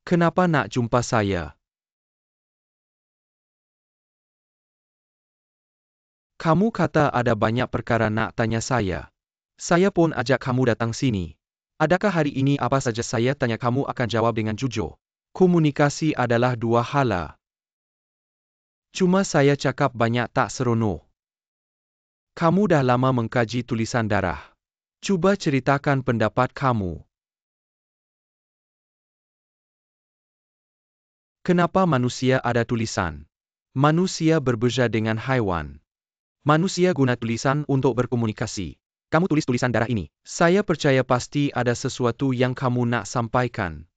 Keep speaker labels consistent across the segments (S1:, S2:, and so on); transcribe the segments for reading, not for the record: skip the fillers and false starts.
S1: Kenapa nak jumpa saya? Kamu kata ada banyak perkara nak tanya saya. Saya pun ajak kamu datang sini. Adakah hari ini apa saja saya tanya kamu akan jawab dengan jujur? Komunikasi adalah dua hala. Cuma saya cakap banyak tak seronok. Kamu dah lama mengkaji tulisan darah. Cuba ceritakan pendapat kamu. Kenapa manusia ada tulisan? Manusia berbeza dengan haiwan. Manusia guna tulisan untuk berkomunikasi. Kamu tulis tulisan darah ini. Saya percaya pasti ada sesuatu yang kamu nak sampaikan.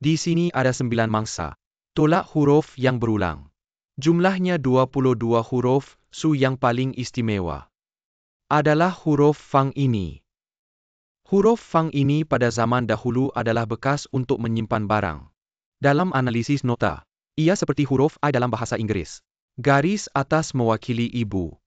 S1: Di sini ada 9 mangsa. Tolak huruf yang berulang. Jumlahnya 22 huruf, yang paling istimewa adalah huruf fang ini. Huruf fang ini pada zaman dahulu adalah bekas untuk menyimpan barang. Dalam analisis nota, ia seperti huruf I dalam bahasa Inggris. Garis atas mewakili ibu.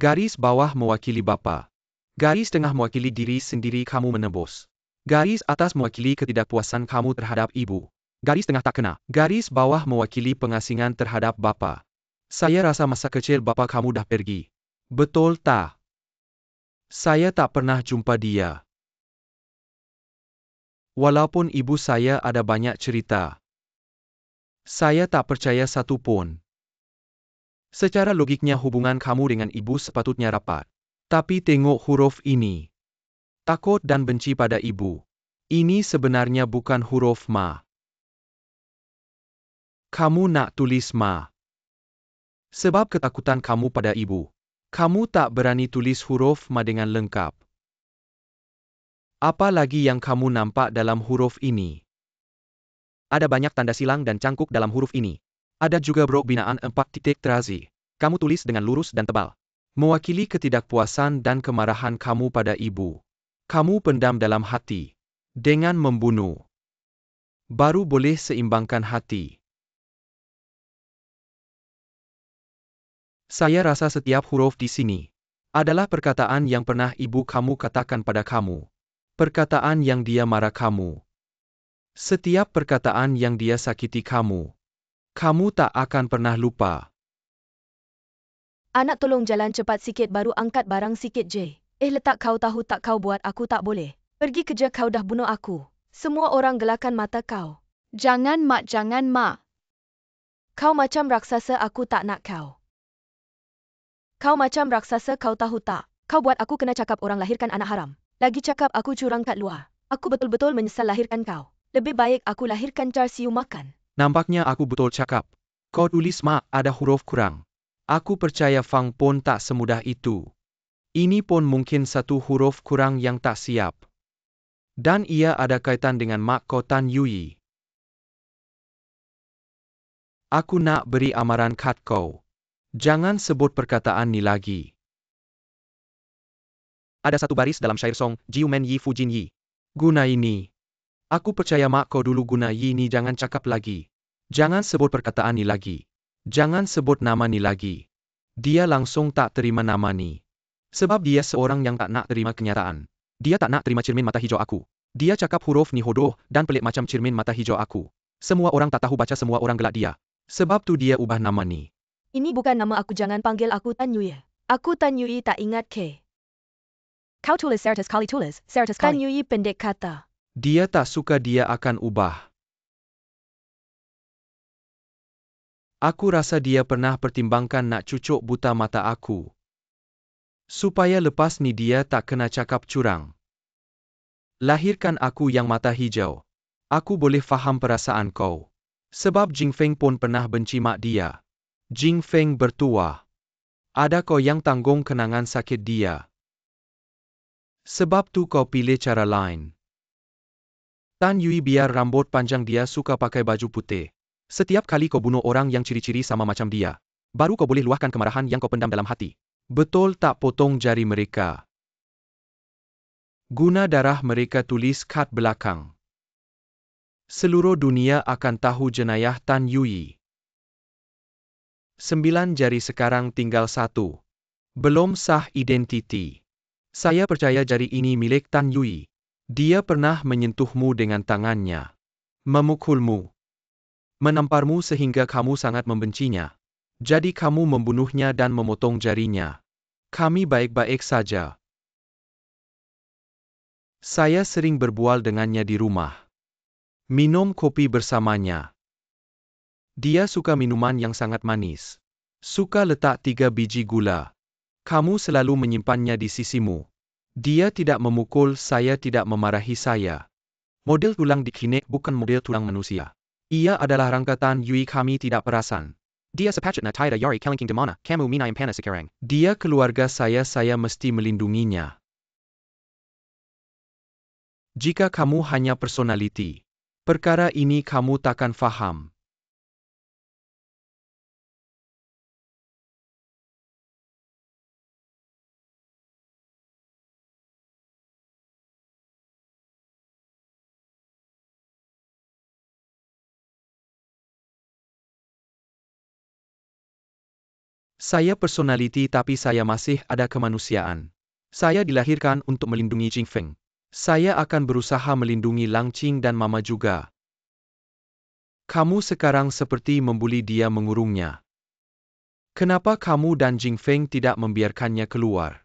S1: Garis bawah mewakili bapa. Garis tengah mewakili diri sendiri kamu menebus. Garis atas mewakili ketidakpuasan kamu terhadap ibu. Garis tengah tak kena. Garis bawah mewakili pengasingan terhadap bapa. Saya rasa masa kecil bapa kamu dah pergi. Betul tak? Saya tak pernah jumpa dia. Walaupun ibu saya ada banyak cerita. Saya tak percaya satu pun. Secara logiknya hubungan kamu dengan ibu sepatutnya rapat. Tapi tengok huruf ini. Takut dan benci pada ibu. Ini sebenarnya bukan huruf ma. Kamu nak tulis ma. Sebab ketakutan kamu pada ibu. Kamu tak berani tulis huruf ma dengan lengkap. Apa lagi yang kamu nampak dalam huruf ini? Ada banyak tanda silang dan cangkuk dalam huruf ini. Ada juga brok binaan 4 titik terazi. Kamu tulis dengan lurus dan tebal. Mewakili ketidakpuasan dan kemarahan kamu pada ibu. Kamu pendam dalam hati. Dengan membunuh. Baru boleh seimbangkan hati. Saya rasa setiap huruf di sini adalah perkataan yang pernah ibu kamu katakan pada kamu. Perkataan yang dia marah kamu. Setiap perkataan yang dia sakiti kamu. Kamu tak akan pernah lupa.
S2: Anak tolong jalan cepat sikit baru angkat barang sikit je. Letak kau tahu tak kau buat aku tak boleh. Pergi kerja kau dah bunuh aku. Semua orang gelakkan mata kau.
S3: Jangan mak, jangan mak.
S2: Kau macam raksasa aku tak nak kau. Kau macam raksasa kau tahu tak? Kau buat aku kena cakap orang lahirkan anak haram. Lagi cakap aku curang kat luar. Aku betul-betul menyesal lahirkan kau. Lebih baik aku lahirkan car siu makan.
S1: Nampaknya aku betul cakap. Kau tulis ma ada huruf kurang. Aku percaya fang pun tak semudah itu. Ini pun mungkin satu huruf kurang yang tak siap. Dan ia ada kaitan dengan mak kau Tan Yui. Aku nak beri amaran kat kau. Jangan sebut perkataan ni lagi. Ada satu baris dalam syair song, Jiu Men Yi Fu Jin Yi. Guna ini. Aku percaya mak kau dulu guna yi ni jangan cakap lagi. Jangan sebut perkataan ni lagi. Jangan sebut nama ni lagi. Dia langsung tak terima nama ni. Sebab dia seorang yang tak nak terima kenyataan. Dia tak nak terima cermin mata hijau aku. Dia cakap huruf ni hodoh dan pelik macam cermin mata hijau aku. Semua orang tak tahu baca, semua orang gelak dia. Sebab tu dia ubah nama ni.
S2: Ini bukan nama aku, jangan panggil aku Tan Yui. Aku Tan Yui tak ingat ke.
S3: Kau tulis Sertus Kali tulis, Sertus
S2: Tan
S3: Kali.
S2: Yui pendek kata.
S1: Dia tak suka, dia akan ubah. Aku rasa dia pernah pertimbangkan nak cucuk buta mata aku. Supaya lepas ni dia tak kena cakap curang. Lahirkan aku yang mata hijau. Aku boleh faham perasaan kau. Sebab Jing Feng pun pernah benci mak dia. Jing Feng bertuah. Ada kau yang tanggung kenangan sakit dia. Sebab tu kau pilih cara lain. Tan Yui biar rambut panjang, dia suka pakai baju putih. Setiap kali kau bunuh orang yang ciri-ciri sama macam dia, baru kau boleh luahkan kemarahan yang kau pendam dalam hati. Betul tak potong jari mereka? Guna darah mereka tulis kat belakang. Seluruh dunia akan tahu jenayah Tan Yui. 9 jari sekarang tinggal 1. Belum sah identiti. Saya percaya jari ini milik Tan Yui. Dia pernah menyentuhmu dengan tangannya. Memukulmu. Menamparmu sehingga kamu sangat membencinya. Jadi kamu membunuhnya dan memotong jarinya. Kami baik-baik saja. Saya sering berbual dengannya di rumah. Minum kopi bersamanya. Dia suka minuman yang sangat manis. Suka letak 3 biji gula. Kamu selalu menyimpannya di sisimu. Dia tidak memukul, saya tidak memarahi saya. Model tulang di klinik bukan model tulang manusia. Ia adalah rangkatan Yui, kami tidak perasan.
S4: Dia sepatutnya tidak yari kelingking di mana, kamu minayam panas sekarang.
S1: Dia keluarga saya mesti melindunginya. Jika kamu hanya personality, perkara ini kamu takkan faham. Saya personality tapi saya masih ada kemanusiaan. Saya dilahirkan untuk melindungi Jing Feng. Saya akan berusaha melindungi Lang Qing dan Mama juga. Kamu sekarang seperti membuli dia, mengurungnya. Kenapa kamu dan Jing Feng tidak membiarkannya keluar?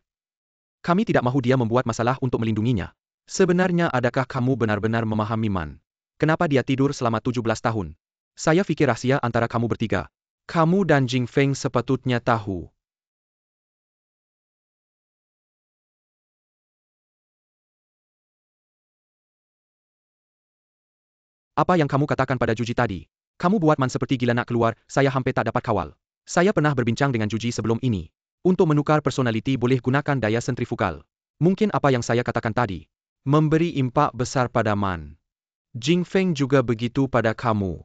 S4: Kami tidak mahu dia membuat masalah untuk melindunginya.
S1: Sebenarnya adakah kamu benar-benar memahami Man?
S4: Kenapa dia tidur selama 17 tahun? Saya pikir rahasia antara kamu bertiga.
S1: Kamu dan Jing Feng sepatutnya tahu.
S4: Apa yang kamu katakan pada Juji tadi? Kamu buat Man seperti gila nak keluar, saya hampir tak dapat kawal. Saya pernah berbincang dengan Juji sebelum ini. Untuk menukar personality boleh gunakan daya sentrifugal. Mungkin apa yang saya katakan tadi.
S1: Memberi impak besar pada Man. Jing Feng juga begitu pada kamu.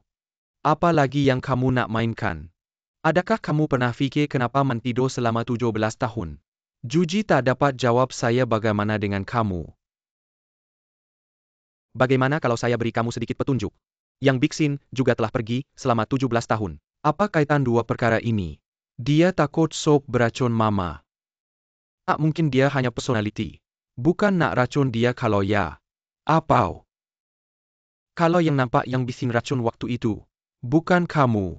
S1: Apa lagi yang kamu nak mainkan? Adakah kamu pernah fikir kenapa Man tidur selama 17 tahun? Juji tak dapat jawab. Saya bagaimana dengan kamu?
S4: Bagaimana kalau saya beri kamu sedikit petunjuk? Yang Bixin juga telah pergi selama 17 tahun.
S1: Apa kaitan dua perkara ini? Dia takut sop beracun Mama. Tak mungkin dia hanya personality. Bukan nak racun dia. Kalau ya. Apa? Kalau yang nampak yang Bixin racun waktu itu. Bukan kamu.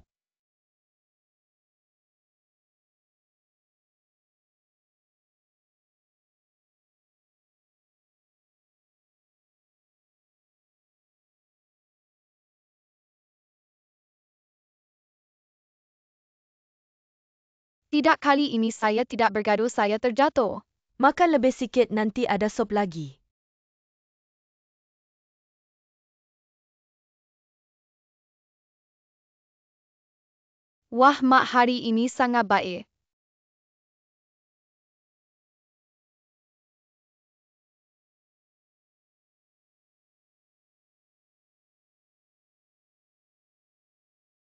S3: Tidak, kali ini saya tidak bergaduh, saya terjatuh.
S2: Makan lebih sikit, nanti ada sop lagi.
S3: Wah, Mak, hari ini sangat baik.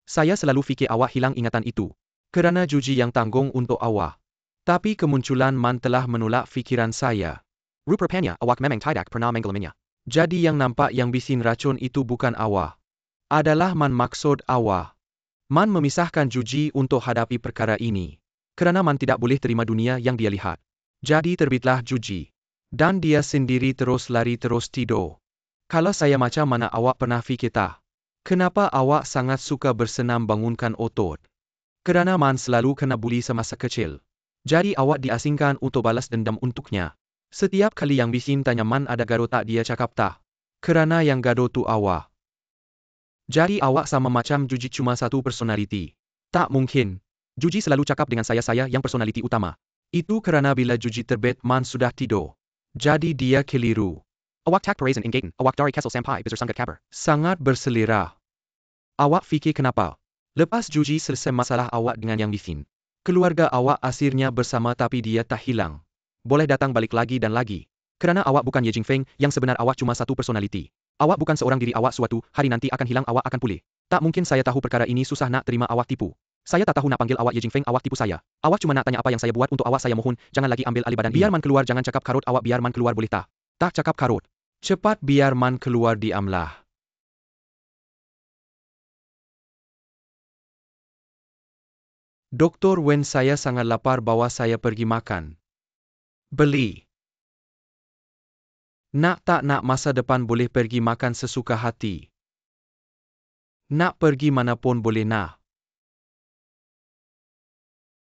S4: Saya selalu fikir awak hilang ingatan itu.
S1: Kerana Juji yang tanggung untuk awak. Tapi kemunculan Man telah menolak fikiran saya.
S4: Rupanya awak memang tidak pernah mengalaminya.
S1: Jadi yang nampak yang bisin racun itu bukan awak. Adalah Man, maksud awak. Man memisahkan Juji untuk hadapi perkara ini. Kerana Man tidak boleh terima dunia yang dia lihat. Jadi terbitlah Juji. Dan dia sendiri terus lari terus tidur. Kalau saya macam mana awak pernah fikir tak? Kenapa awak sangat suka bersenam bangunkan otot? Kerana Man selalu kena buli semasa kecil. Jadi awak diasingkan untuk balas dendam untuknya. Setiap kali yang bisin tanya Man ada gaduh tak, dia cakap tak. Kerana yang gaduh tu awak. Jadi awak sama macam Juji cuma satu personality. Tak mungkin.
S4: Juji selalu cakap dengan saya yang personality utama.
S1: Itu kerana bila Juji terbit Man sudah tidur. Jadi dia keliru.
S4: Awak tak perasan ingatan, awak dari Kessel sampai besar sangat kabar.
S1: Sangat berselera. Awak fikir kenapa? Lepas Juji selesai masalah awak dengan yang bisin. Keluarga awak akhirnya bersama tapi dia tak hilang.
S4: Boleh datang balik lagi dan lagi. Kerana awak bukan Ye Jing Feng, yang sebenar awak cuma satu personality. Awak bukan seorang diri, awak suatu hari nanti akan hilang, awak akan pulih. Tak mungkin saya tahu perkara ini, susah nak terima awak tipu. Saya tak tahu nak panggil awak Ye Jing Feng, awak tipu saya. Awak cuma nak tanya apa yang saya buat untuk awak, saya mohon, jangan lagi ambil alih badan. Biar Man keluar, jangan cakap karut, awak biar Man keluar boleh tak? Tak cakap karut.
S1: Cepat biar Man keluar, diamlah. Doktor Wen, saya sangat lapar, bawa saya pergi makan. Beli. Nak tak nak masa depan boleh pergi makan sesuka hati. Nak pergi manapun boleh nah.